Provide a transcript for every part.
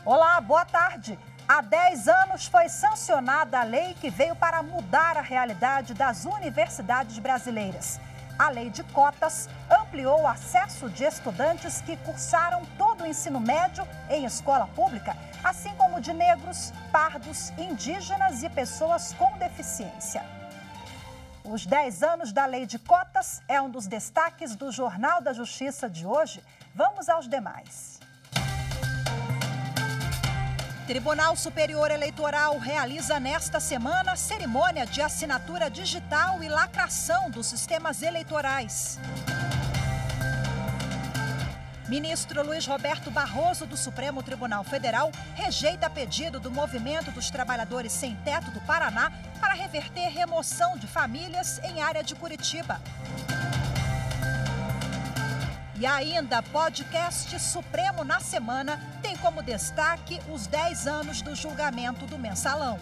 Olá, boa tarde. Há 10 anos foi sancionada a lei que veio para mudar a realidade das universidades brasileiras. A lei de cotas ampliou o acesso de estudantes que cursaram todo o ensino médio em escola pública, assim como de negros, pardos, indígenas e pessoas com deficiência. Os 10 anos da lei de cotas é um dos destaques do Jornal da Justiça de hoje. Vamos aos demais. Tribunal Superior Eleitoral realiza nesta semana cerimônia de assinatura digital e lacração dos sistemas eleitorais. Ministro Luiz Roberto Barroso, do Supremo Tribunal Federal, rejeita pedido do Movimento dos Trabalhadores Sem Teto do Paraná para reverter remoção de famílias em área de Curitiba. E ainda, podcast Supremo na Semana tem como destaque os 10 anos do julgamento do Mensalão.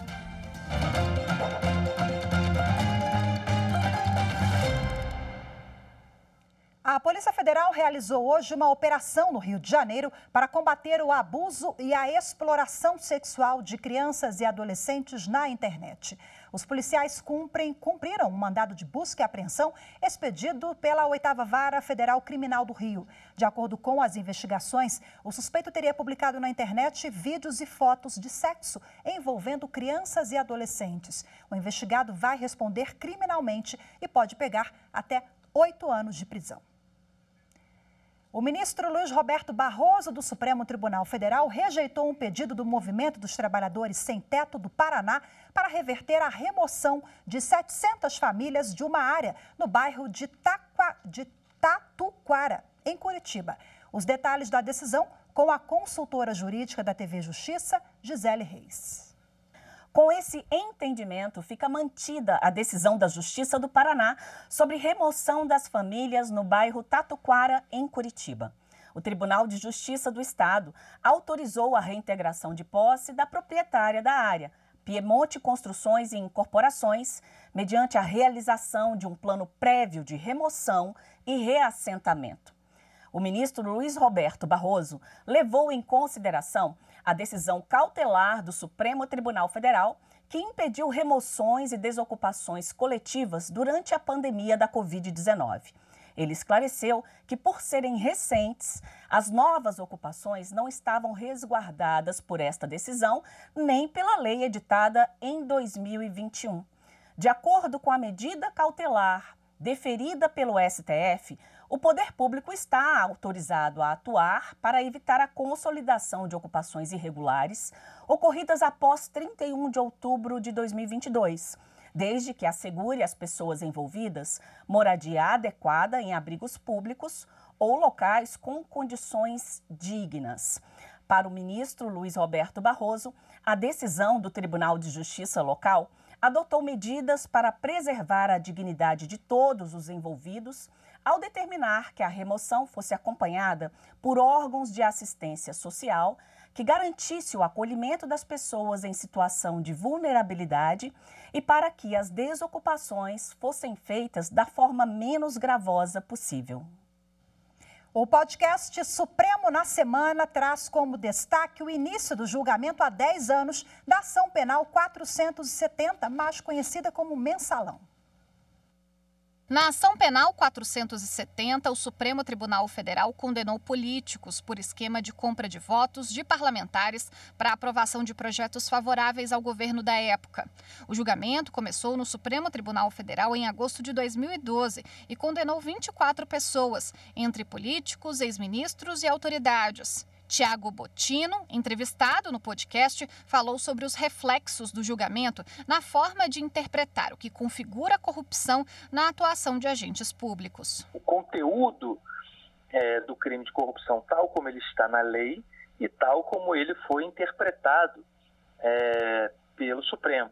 A Polícia Federal realizou hoje uma operação no Rio de Janeiro para combater o abuso e a exploração sexual de crianças e adolescentes na internet. Os policiais cumpriram um mandado de busca e apreensão expedido pela 8ª Vara Federal Criminal do Rio. De acordo com as investigações, o suspeito teria publicado na internet vídeos e fotos de sexo envolvendo crianças e adolescentes. O investigado vai responder criminalmente e pode pegar até 8 anos de prisão. O ministro Luiz Roberto Barroso, do Supremo Tribunal Federal, rejeitou um pedido do Movimento dos Trabalhadores Sem Teto do Paraná para reverter a remoção de 700 famílias de uma área no bairro de Tatuquara, em Curitiba. Os detalhes da decisão com a consultora jurídica da TV Justiça, Gisele Reis. Com esse entendimento, fica mantida a decisão da Justiça do Paraná sobre remoção das famílias no bairro Tatuquara, em Curitiba. O Tribunal de Justiça do Estado autorizou a reintegração de posse da proprietária da área, Piemonte Construções e Incorporações, mediante a realização de um plano prévio de remoção e reassentamento. O ministro Luiz Roberto Barroso levou em consideração a decisão cautelar do Supremo Tribunal Federal, que impediu remoções e desocupações coletivas durante a pandemia da Covid-19. Ele esclareceu que, por serem recentes, as novas ocupações não estavam resguardadas por esta decisão, nem pela lei editada em 2021. De acordo com a medida cautelar deferida pelo STF, o poder público está autorizado a atuar para evitar a consolidação de ocupações irregulares ocorridas após 31 de outubro de 2022, desde que assegure às pessoas envolvidas moradia adequada em abrigos públicos ou locais com condições dignas. Para o ministro Luiz Roberto Barroso, a decisão do Tribunal de Justiça local adotou medidas para preservar a dignidade de todos os envolvidos, ao determinar que a remoção fosse acompanhada por órgãos de assistência social que garantisse o acolhimento das pessoas em situação de vulnerabilidade e para que as desocupações fossem feitas da forma menos gravosa possível. O podcast Supremo na Semana traz como destaque o início do julgamento há 10 anos da ação penal 470, mais conhecida como Mensalão. Na ação penal 470, o Supremo Tribunal Federal condenou políticos por esquema de compra de votos de parlamentares para aprovação de projetos favoráveis ao governo da época. O julgamento começou no Supremo Tribunal Federal em agosto de 2012 e condenou 24 pessoas, entre políticos, ex-ministros e autoridades. Tiago Bottino, entrevistado no podcast, falou sobre os reflexos do julgamento na forma de interpretar o que configura a corrupção na atuação de agentes públicos. O conteúdo do crime de corrupção, tal como ele está na lei e tal como ele foi interpretado pelo Supremo.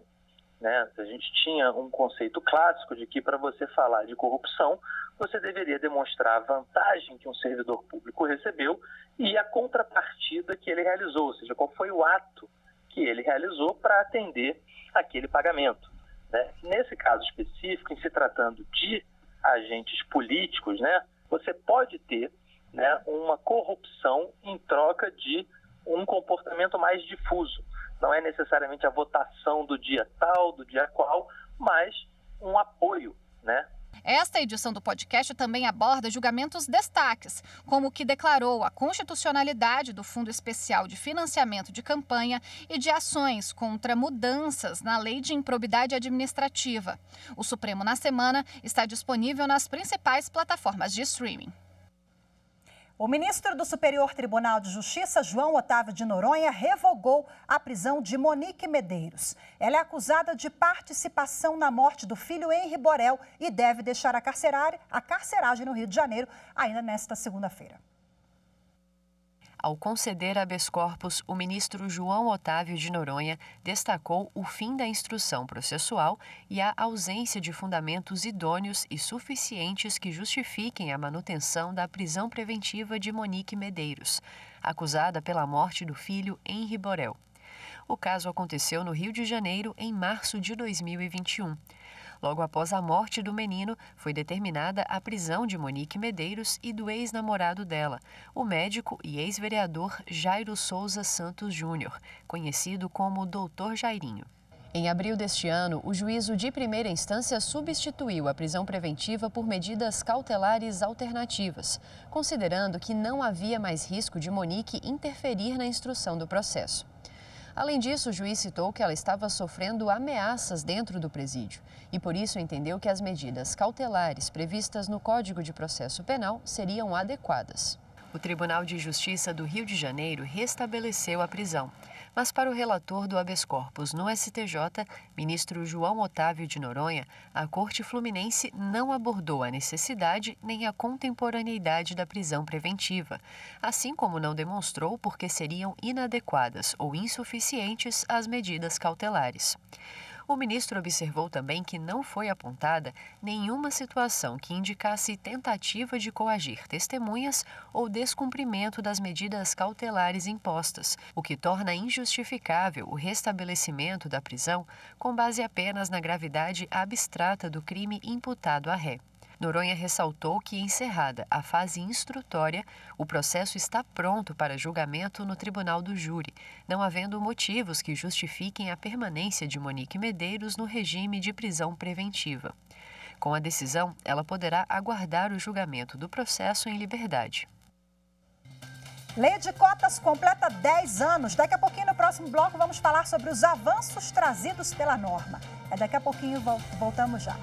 Né? A gente tinha um conceito clássico de que para você falar de corrupção, você deveria demonstrar a vantagem que um servidor público recebeu e a contrapartida que ele realizou, ou seja, qual foi o ato que ele realizou para atender aquele pagamento, né? Nesse caso específico, em se tratando de agentes políticos, né, você pode ter, né, uma corrupção em troca de um comportamento mais difuso. Não é necessariamente a votação do dia tal, do dia qual, mas um apoio, né? Esta edição do podcast também aborda julgamentos destaques, como o que declarou a constitucionalidade do Fundo Especial de Financiamento de Campanha e de ações contra mudanças na Lei de Improbidade Administrativa. O Supremo, na semana, está disponível nas principais plataformas de streaming. O ministro do Superior Tribunal de Justiça, João Otávio de Noronha, revogou a prisão de Monique Medeiros. Ela é acusada de participação na morte do filho Henri Borel e deve deixar a carceragem no Rio de Janeiro ainda nesta segunda-feira. Ao conceder habeas corpus, o ministro João Otávio de Noronha destacou o fim da instrução processual e a ausência de fundamentos idôneos e suficientes que justifiquem a manutenção da prisão preventiva de Monique Medeiros, acusada pela morte do filho Henri Borel. O caso aconteceu no Rio de Janeiro em março de 2021. Logo após a morte do menino, foi determinada a prisão de Monique Medeiros e do ex-namorado dela, o médico e ex-vereador Jairo Souza Santos Júnior, conhecido como Dr. Jairinho. Em abril deste ano, o juízo de primeira instância substituiu a prisão preventiva por medidas cautelares alternativas, considerando que não havia mais risco de Monique interferir na instrução do processo. Além disso, o juiz citou que ela estava sofrendo ameaças dentro do presídio e, por isso, entendeu que as medidas cautelares previstas no Código de Processo Penal seriam adequadas. O Tribunal de Justiça do Rio de Janeiro restabeleceu a prisão. Mas para o relator do habeas corpus no STJ, ministro João Otávio de Noronha, a Corte Fluminense não abordou a necessidade nem a contemporaneidade da prisão preventiva, assim como não demonstrou por que seriam inadequadas ou insuficientes as medidas cautelares. O ministro observou também que não foi apontada nenhuma situação que indicasse tentativa de coagir testemunhas ou descumprimento das medidas cautelares impostas, o que torna injustificável o restabelecimento da prisão com base apenas na gravidade abstrata do crime imputado à ré. Noronha ressaltou que, encerrada a fase instrutória, o processo está pronto para julgamento no Tribunal do Júri, não havendo motivos que justifiquem a permanência de Monique Medeiros no regime de prisão preventiva. Com a decisão, ela poderá aguardar o julgamento do processo em liberdade. Lei de cotas completa 10 anos. Daqui a pouquinho, no próximo bloco, vamos falar sobre os avanços trazidos pela norma. Daqui a pouquinho, voltamos já.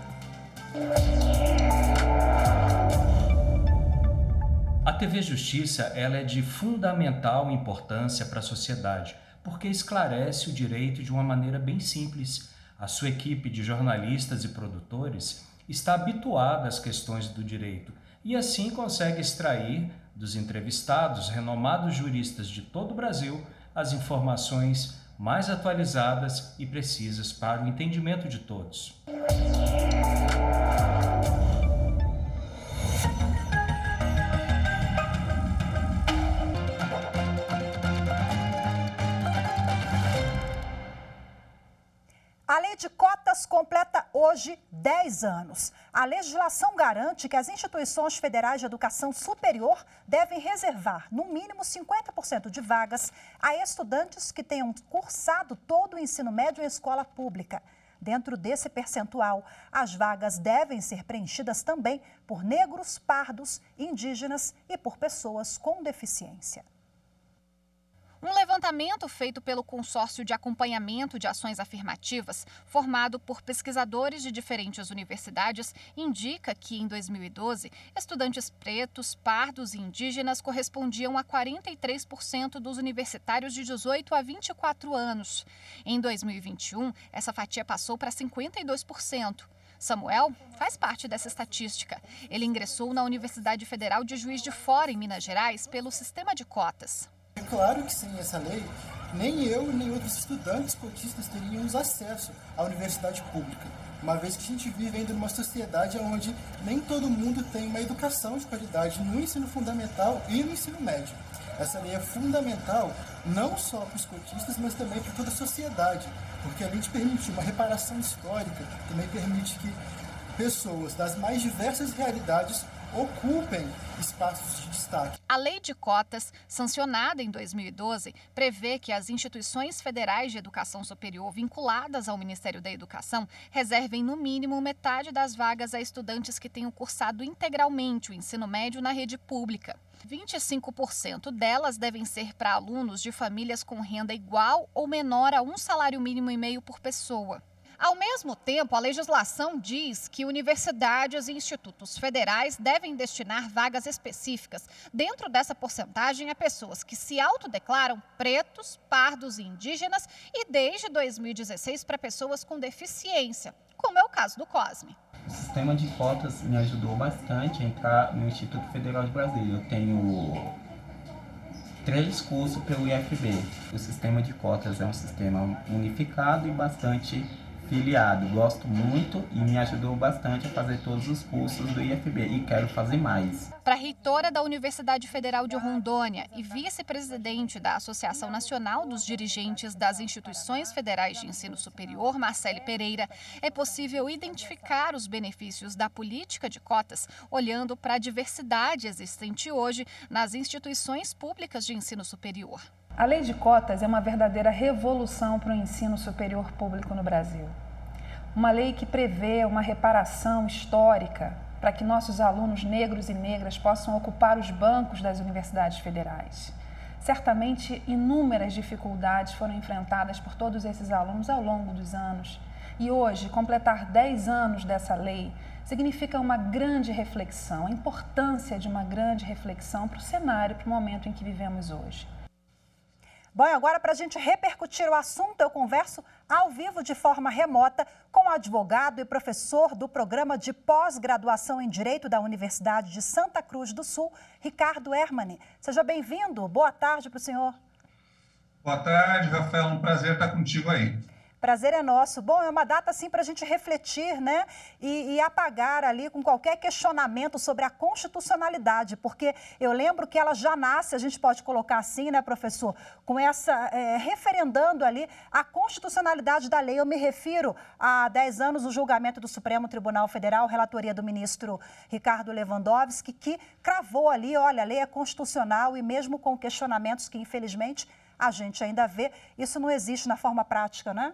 A TV Justiça ela é de fundamental importância para a sociedade, porque esclarece o direito de uma maneira bem simples. A sua equipe de jornalistas e produtores está habituada às questões do direito e assim consegue extrair dos entrevistados renomados juristas de todo o Brasil as informações mais atualizadas e precisas para o entendimento de todos. A lei de cotas completa hoje 10 anos. A legislação garante que as instituições federais de educação superior devem reservar, no mínimo, 50% de vagas a estudantes que tenham cursado todo o ensino médio em escola pública. Dentro desse percentual, as vagas devem ser preenchidas também por negros, pardos, indígenas e por pessoas com deficiência. Um levantamento feito pelo Consórcio de Acompanhamento de Ações Afirmativas, formado por pesquisadores de diferentes universidades, indica que, em 2012, estudantes pretos, pardos e indígenas correspondiam a 43% dos universitários de 18 a 24 anos. Em 2021, essa fatia passou para 52%. Samuel faz parte dessa estatística. Ele ingressou na Universidade Federal de Juiz de Fora, em Minas Gerais, pelo sistema de cotas. É claro que sem essa lei, nem eu nem outros estudantes cotistas teríamos acesso à universidade pública, uma vez que a gente vive ainda numa sociedade onde nem todo mundo tem uma educação de qualidade no ensino fundamental e no ensino médio. Essa lei é fundamental não só para os cotistas, mas também para toda a sociedade, porque além de permitir uma reparação histórica, também permite que pessoas das mais diversas realidades ocupem espaços de destaque. A Lei de Cotas, sancionada em 2012, prevê que as instituições federais de educação superior vinculadas ao Ministério da Educação reservem no mínimo metade das vagas a estudantes que tenham cursado integralmente o ensino médio na rede pública. 25% delas devem ser para alunos de famílias com renda igual ou menor a 1,5 salário mínimo por pessoa. Ao mesmo tempo, a legislação diz que universidades e institutos federais devem destinar vagas específicas dentro dessa porcentagem a pessoas que se autodeclaram pretos, pardos e indígenas e desde 2016 para pessoas com deficiência, como é o caso do Cosme. O sistema de cotas me ajudou bastante a entrar no Instituto Federal de Brasília. Eu tenho 3 cursos pelo IFB. O sistema de cotas é um sistema unificado e bastante filiado. Gosto muito e me ajudou bastante a fazer todos os cursos do IFB e quero fazer mais. Para a reitora da Universidade Federal de Rondônia e vice-presidente da Associação Nacional dos Dirigentes das Instituições Federais de Ensino Superior, Marcele Pereira, é possível identificar os benefícios da política de cotas olhando para a diversidade existente hoje nas instituições públicas de ensino superior. A lei de cotas é uma verdadeira revolução para o ensino superior público no Brasil. Uma lei que prevê uma reparação histórica para que nossos alunos negros e negras possam ocupar os bancos das universidades federais. Certamente, inúmeras dificuldades foram enfrentadas por todos esses alunos ao longo dos anos. E hoje, completar 10 anos dessa lei significa uma grande reflexão, a importância de uma grande reflexão para o cenário, para o momento em que vivemos hoje. Bom, agora para a gente repercutir o assunto, eu converso ao vivo de forma remota com o advogado e professor do programa de pós-graduação em Direito da Universidade de Santa Cruz do Sul, Ricardo Hermani. Seja bem-vindo. Boa tarde para o senhor. Boa tarde, Rafael. Um prazer estar contigo aí. Prazer é nosso. Bom, é uma data assim para a gente refletir, né? E apagar ali com qualquer questionamento sobre a constitucionalidade, porque eu lembro que ela já nasce, a gente pode colocar assim, né, professor, com essa, referendando ali a constitucionalidade da lei. Eu me refiro a 10 anos o julgamento do Supremo Tribunal Federal, relatoria do ministro Ricardo Lewandowski, que cravou ali, olha, a lei é constitucional e mesmo com questionamentos que, infelizmente, a gente ainda vê, isso não existe na forma prática, né?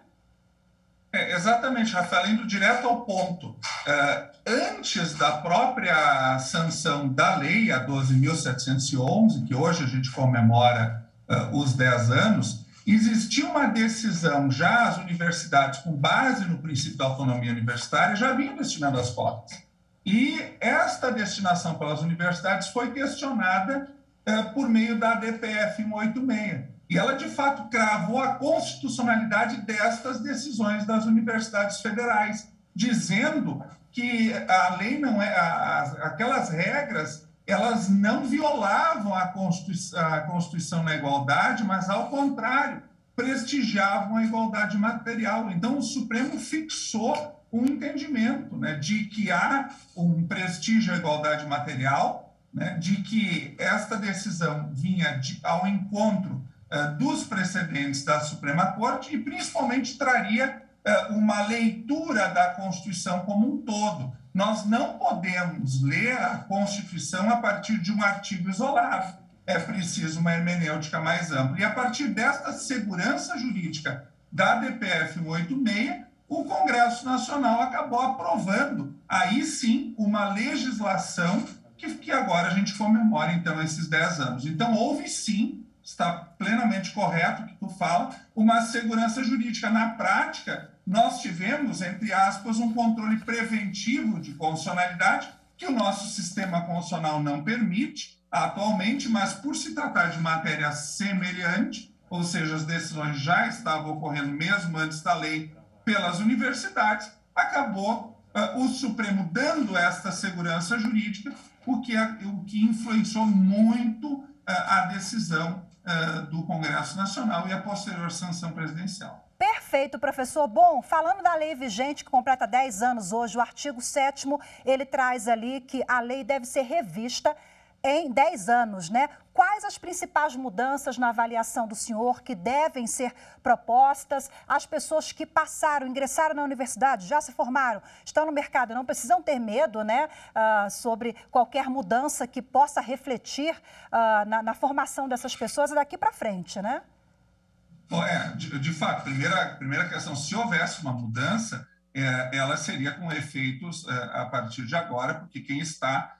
Exatamente, Rafael, indo direto ao ponto. Antes da própria sanção da lei, a 12.711, que hoje a gente comemora os 10 anos, existia uma decisão já, as universidades, com base no princípio da autonomia universitária, já vinham destinando as cotas. E esta destinação pelas universidades foi questionada por meio da DPF 186. E ela, de fato, cravou a constitucionalidade destas decisões das universidades federais, dizendo que a lei não é, aquelas regras, elas não violavam a Constituição na igualdade, mas, ao contrário, prestigiavam a igualdade material. Então, o Supremo fixou um entendimento, né, de que há um prestígio à igualdade material, né, de que esta decisão vinha ao encontro dos precedentes da Suprema Corte e, principalmente, traria uma leitura da Constituição como um todo. Nós não podemos ler a Constituição a partir de um artigo isolado. É preciso uma hermenêutica mais ampla. E, a partir desta segurança jurídica da DPF 186, o Congresso Nacional acabou aprovando, aí sim, uma legislação que agora a gente comemora, então, esses 10 anos. Então, houve sim, está plenamente correto o que tu fala, uma segurança jurídica. Na prática, nós tivemos, entre aspas, um controle preventivo de constitucionalidade que o nosso sistema constitucional não permite atualmente, mas por se tratar de matéria semelhante, ou seja, as decisões já estavam ocorrendo mesmo antes da lei pelas universidades, acabou o Supremo dando esta segurança jurídica, o que influenciou muito a decisão do Congresso Nacional e a posterior sanção presidencial. Perfeito, professor. Bom, falando da lei vigente, que completa 10 anos hoje, o artigo 7º, ele traz ali que a lei deve ser revista em 10 anos, né? Quais as principais mudanças na avaliação do senhor que devem ser propostas às pessoas que passaram, ingressaram na universidade, já se formaram, estão no mercado, não precisam ter medo, né, sobre qualquer mudança que possa refletir na formação dessas pessoas daqui para frente, né? Bom, de fato, primeira questão, se houvesse uma mudança, ela seria com efeitos a partir de agora, porque quem está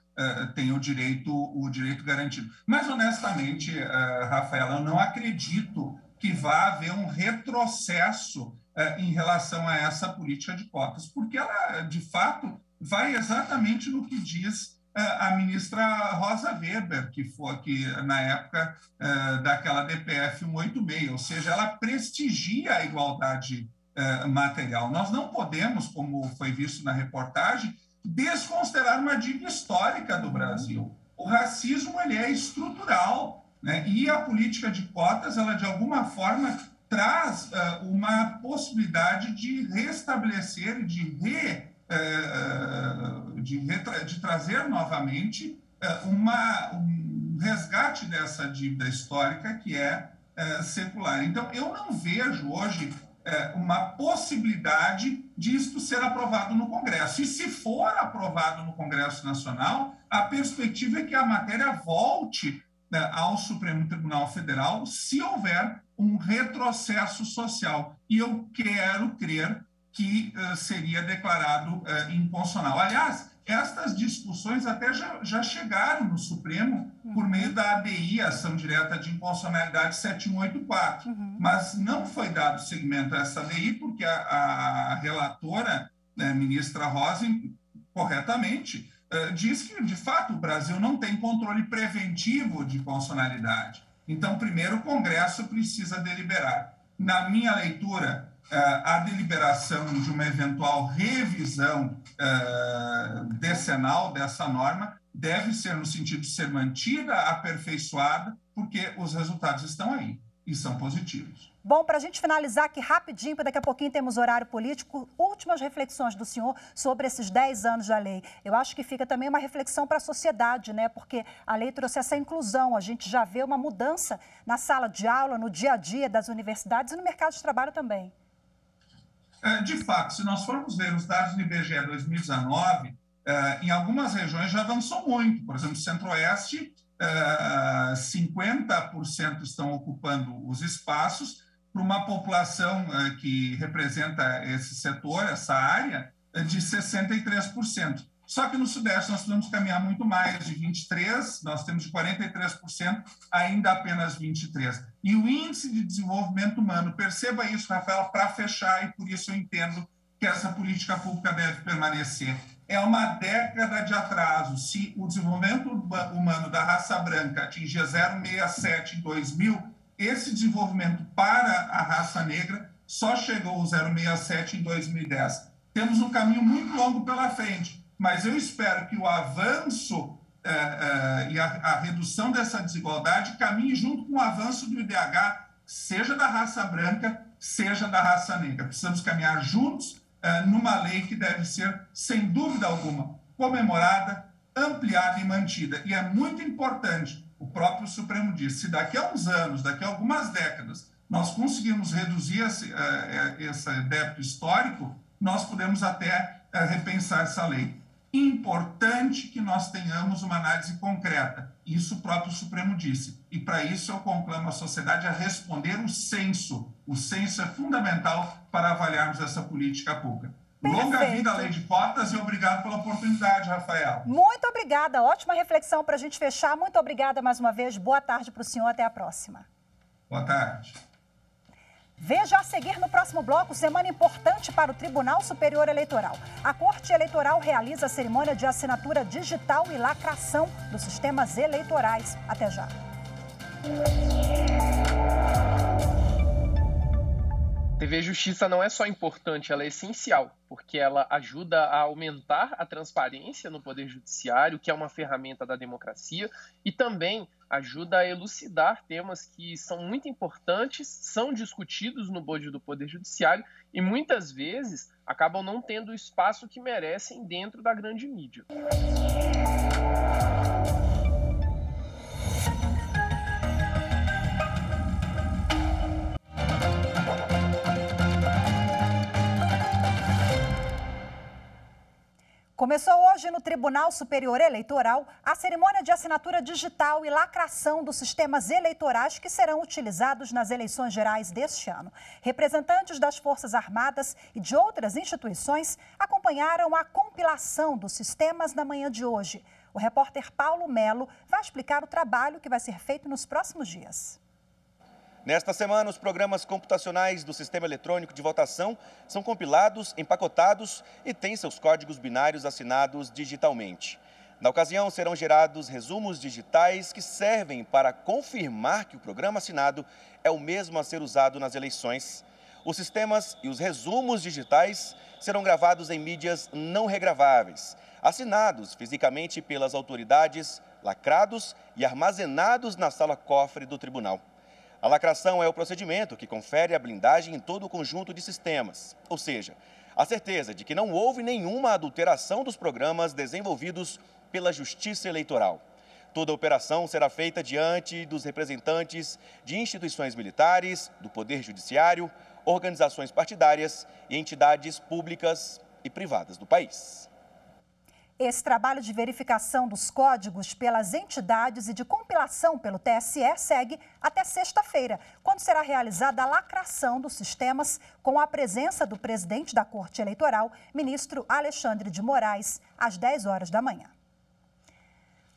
tem o direito garantido. Mas, honestamente, Rafaela, eu não acredito que vá haver um retrocesso em relação a essa política de cotas, porque ela, de fato, vai exatamente no que diz a ministra Rosa Weber, que na época daquela DPF 186, ou seja, ela prestigia a igualdade material. Nós não podemos, como foi visto na reportagem, desconsiderar uma dívida histórica do Brasil. O racismo ele é estrutural, né? E a política de cotas, ela de alguma forma traz uma possibilidade de restabelecer, de trazer novamente um resgate dessa dívida histórica que é secular. Então, eu não vejo hoje uma possibilidade disto ser aprovado no Congresso. E se for aprovado no Congresso Nacional, a perspectiva é que a matéria volte ao Supremo Tribunal Federal se houver um retrocesso social. E eu quero crer que seria declarado inconstitucional. Aliás, estas discussões até já chegaram no Supremo por meio da ADI, Ação Direta de Inconstitucionalidade 7184, mas não foi dado seguimento a essa ADI porque a relatora, ministra Rosen, corretamente, diz que, de fato, o Brasil não tem controle preventivo de constitucionalidade. Então, primeiro, o Congresso precisa deliberar. Na minha leitura, a deliberação de uma eventual revisão decenal dessa norma deve ser no sentido de ser mantida, aperfeiçoada, porque os resultados estão aí e são positivos. Bom, para a gente finalizar aqui rapidinho, porque daqui a pouquinho temos horário político, últimas reflexões do senhor sobre esses 10 anos da lei. Eu acho que fica também uma reflexão para a sociedade, né? Porque a lei trouxe essa inclusão, a gente já vê uma mudança na sala de aula, no dia a dia das universidades e no mercado de trabalho também. De fato, se nós formos ver os dados do IBGE 2019, em algumas regiões já avançou muito. Por exemplo, no Centro-Oeste, 50% estão ocupando os espaços, para uma população que representa esse setor, essa área, de 63%. Só que no Sudeste nós podemos caminhar muito mais, de 23%, nós temos de 43%, ainda apenas 23%. E o Índice de Desenvolvimento Humano, perceba isso, Rafaela, para fechar, e por isso eu entendo que essa política pública deve permanecer. É uma década de atraso. Se o desenvolvimento humano da raça branca atingia 0,67 em 2000, esse desenvolvimento para a raça negra só chegou ao 0,67 em 2010. Temos um caminho muito longo pela frente, mas eu espero que o avanço e a redução dessa desigualdade caminhe junto com o avanço do IDH, seja da raça branca, seja da raça negra. Precisamos caminhar juntos numa lei que deve ser, sem dúvida alguma, comemorada, ampliada e mantida. E é muito importante, o próprio Supremo disse, se daqui a uns anos, daqui a algumas décadas, nós conseguirmos reduzir esse débito histórico, nós podemos até repensar essa lei. Importante que nós tenhamos uma análise concreta. Isso o próprio Supremo disse. E para isso eu conclamo a sociedade a responder o censo. O censo é fundamental para avaliarmos essa política pública. Perfeito. Longa vida à lei de cotas e obrigado pela oportunidade, Rafael. Muito obrigada. Ótima reflexão para a gente fechar. Muito obrigada mais uma vez. Boa tarde para o senhor. Até a próxima. Boa tarde. Veja a seguir no próximo bloco, semana importante para o Tribunal Superior Eleitoral. A Corte Eleitoral realiza a cerimônia de assinatura digital e lacração dos sistemas eleitorais. Até já. TV Justiça não é só importante, ela é essencial, porque ela ajuda a aumentar a transparência no Poder Judiciário, que é uma ferramenta da democracia, e também ajuda a elucidar temas que são muito importantes, são discutidos no bojo do Poder Judiciário e muitas vezes acabam não tendo o espaço que merecem dentro da grande mídia. Começou hoje no Tribunal Superior Eleitoral a cerimônia de assinatura digital e lacração dos sistemas eleitorais que serão utilizados nas eleições gerais deste ano. Representantes das Forças Armadas e de outras instituições acompanharam a compilação dos sistemas na manhã de hoje. O repórter Paulo Melo vai explicar o trabalho que vai ser feito nos próximos dias. Nesta semana, os programas computacionais do Sistema Eletrônico de Votação são compilados, empacotados e têm seus códigos binários assinados digitalmente. Na ocasião, serão gerados resumos digitais que servem para confirmar que o programa assinado é o mesmo a ser usado nas eleições. Os sistemas e os resumos digitais serão gravados em mídias não regraváveis, assinados fisicamente pelas autoridades, lacrados e armazenados na sala-cofre do tribunal. A lacração é o procedimento que confere a blindagem em todo o conjunto de sistemas, ou seja, a certeza de que não houve nenhuma adulteração dos programas desenvolvidos pela Justiça Eleitoral. Toda a operação será feita diante dos representantes de instituições militares, do Poder Judiciário, organizações partidárias e entidades públicas e privadas do país. Esse trabalho de verificação dos códigos pelas entidades e de compilação pelo TSE segue até sexta-feira, quando será realizada a lacração dos sistemas com a presença do presidente da Corte Eleitoral, ministro Alexandre de Moraes, às 10 horas da manhã.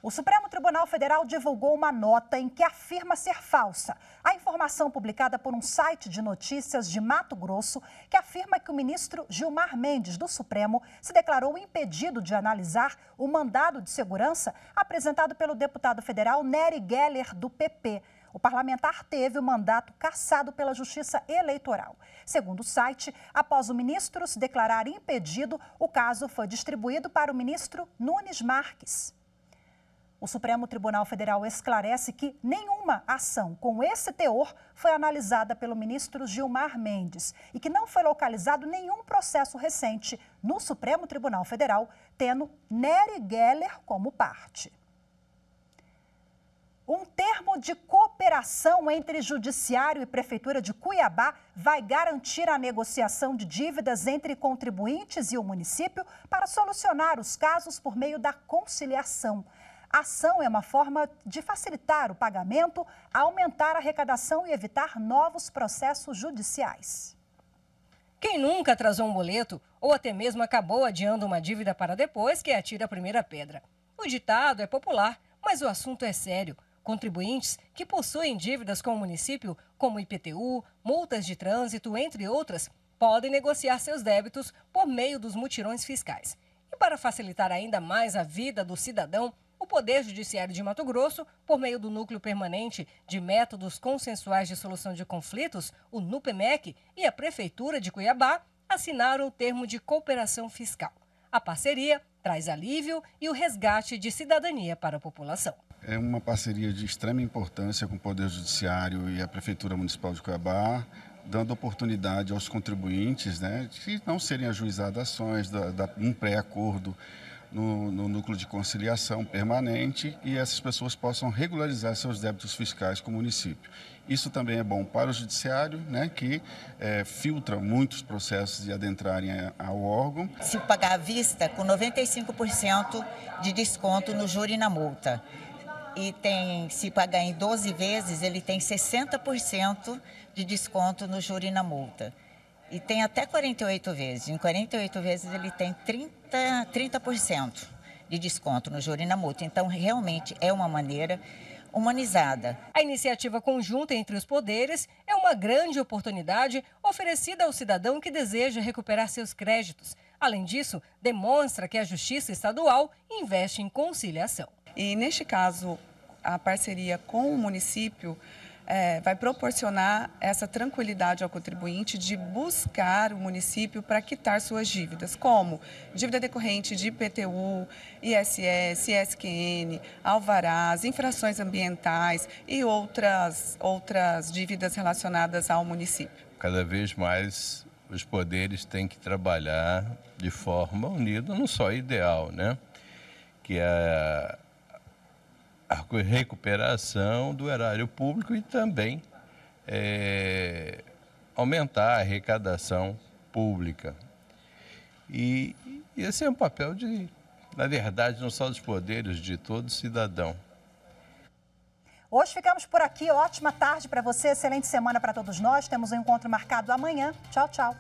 O Supremo Tribunal Federal divulgou uma nota em que afirma ser falsa a informação publicada por um site de notícias de Mato Grosso que afirma que o ministro Gilmar Mendes, do Supremo, se declarou impedido de analisar o mandado de segurança apresentado pelo deputado federal Nery Geller, do PP. O parlamentar teve o mandato cassado pela Justiça Eleitoral. Segundo o site, após o ministro se declarar impedido, o caso foi distribuído para o ministro Nunes Marques. O Supremo Tribunal Federal esclarece que nenhuma ação com esse teor foi analisada pelo ministro Gilmar Mendes e que não foi localizado nenhum processo recente no Supremo Tribunal Federal, tendo Nery Geller como parte. Um termo de cooperação entre Judiciário e Prefeitura de Cuiabá vai garantir a negociação de dívidas entre contribuintes e o município para solucionar os casos por meio da conciliação. A ação é uma forma de facilitar o pagamento, aumentar a arrecadação e evitar novos processos judiciais. Quem nunca atrasou um boleto ou até mesmo acabou adiando uma dívida para depois que atira a primeira pedra? O ditado é popular, mas o assunto é sério. Contribuintes que possuem dívidas com o município, como IPTU, multas de trânsito, entre outras, podem negociar seus débitos por meio dos mutirões fiscais. E para facilitar ainda mais a vida do cidadão, o Poder Judiciário de Mato Grosso, por meio do Núcleo Permanente de Métodos Consensuais de Solução de Conflitos, o NUPEMEC, e a Prefeitura de Cuiabá, assinaram o termo de cooperação fiscal. A parceria traz alívio e o resgate de cidadania para a população. É uma parceria de extrema importância com o Poder Judiciário e a Prefeitura Municipal de Cuiabá, dando oportunidade aos contribuintes, de não serem ajuizadas ações, um pré-acordo no núcleo de conciliação permanente e essas pessoas possam regularizar seus débitos fiscais com o município. Isso também é bom para o judiciário, que filtra muitos processos de adentrarem ao órgão. Se pagar à vista, com 95% de desconto no juro e na multa. E se pagar em 12 vezes, ele tem 60% de desconto no juro e na multa. E tem até 48 vezes. Em 48 vezes ele tem 30% de desconto no juro e na multa. Então, realmente é uma maneira humanizada. A iniciativa conjunta entre os poderes é uma grande oportunidade oferecida ao cidadão que deseja recuperar seus créditos. Além disso, demonstra que a Justiça Estadual investe em conciliação. E, neste caso, a parceria com o município vai proporcionar essa tranquilidade ao contribuinte de buscar o município para quitar suas dívidas, como dívida decorrente de IPTU, ISS, ISQN, alvarás, infrações ambientais e outras dívidas relacionadas ao município. Cada vez mais os poderes têm que trabalhar de forma unida, não só ideal, que é a recuperação do erário público e também aumentar a arrecadação pública. E esse é um papel na verdade, não só dos poderes, de todo cidadão. Hoje ficamos por aqui. Ótima tarde para você, excelente semana para todos nós. Temos um encontro marcado amanhã. Tchau, tchau.